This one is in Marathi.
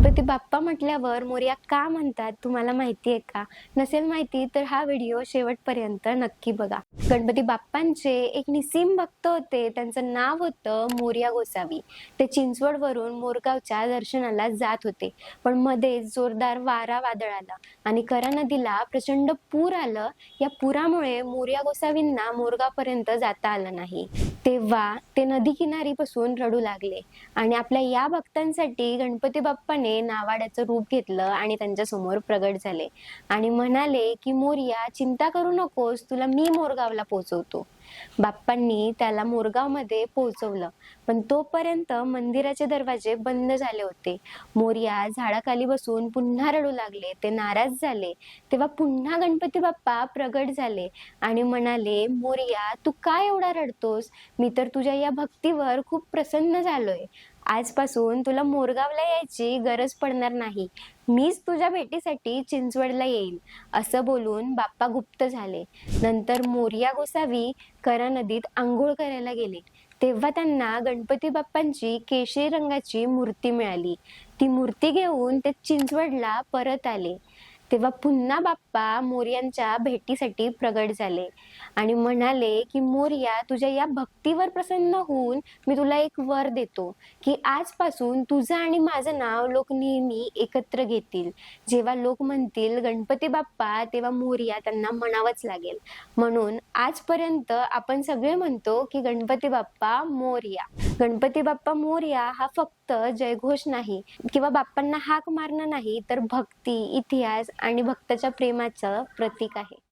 गणपती बाप्पा म्हटल्यावर मोरया का म्हणतात तुम्हाला माहिती आहे का? नसेल माहिती तर हा व्हिडिओ शेवटपर्यंत नक्की बघा. गणपती बाप्पांचे एक निस्सीम भक्त होते. त्यांचं नाव होतं मोरया गोसावी. ते चिंचवडवरून मोरगावच्या दर्शनाला जात होते. पण मध्येच जोरदार वारा वादळ आला आणि करा नदीला प्रचंड पूर आलं. या पुरामुळे मोरया गोसावींना मोरगावपर्यंत जाता आलं नाही. तेव्हा ते नदी किनारी बसून रडू लागले आणि आपल्या या भक्तांसाठी गणपती बाप्पाने नावाड्याचं रूप घेतलं आणि त्यांच्या समोर प्रगट झाले आणि म्हणाले की मोरया, चिंता करू नकोस, तुला मी मोरगावला पोहोचवतो. बाप्पांनी त्याला मोरगावमध्ये पोहोचवलं, पण तोपर्यंत मंदिराचे दरवाजे बंद झाले होते. मोरया झाडाखाली बसून पुन्हा रडू लागले. ते नाराज झाले. तेव्हा पुन्हा गणपती बाप्पा प्रगट झाले आणि म्हणाले, मोरया, तू का एवढा रडतोस? मी तर तुझ्या या भक्तीवर खूप प्रसन्न झालोय. आजपासून तुला मोरगावला यायची गरज पडणार नाही. मीच तुझ्या भेटीसाठी चिंचवडला येईल. असं बोलून बाप्पा गुप्त झाले. नंतर मोरया गोसावी करा नदीत आंघोळ करायला गेले. तेव्हा त्यांना गणपती बाप्पांची केशरी रंगाची मूर्ती मिळाली. ती मूर्ती घेऊन ते चिंचवडला परत आले. तेव्हा पुन्हा बाप्पा मोरयांच्या भेटीसाठी प्रगट झाले आणि म्हणाले की मोरया, तुझ्या या भक्तीवर प्रसन्न होऊन मी तुला एक वर देतो की आजपासून तुझं आणि माझं नाव लोक नेहमी एकत्र घेतील. जेव्हा लोक म्हणतील गणपती बाप्पा, तेव्हा मोरया त्यांना म्हणावंच लागेल. म्हणून आजपर्यंत आपण सगळे म्हणतो की गणपती बाप्पा मोरया. गणपती बाप्पा मोरया हा फक्त जयघोष नाही किंवा बाप्पांना हाक मारणं नाही, तर भक्ती, इतिहास आणि भक्ताच्या प्रेमाचं प्रतीक आहे.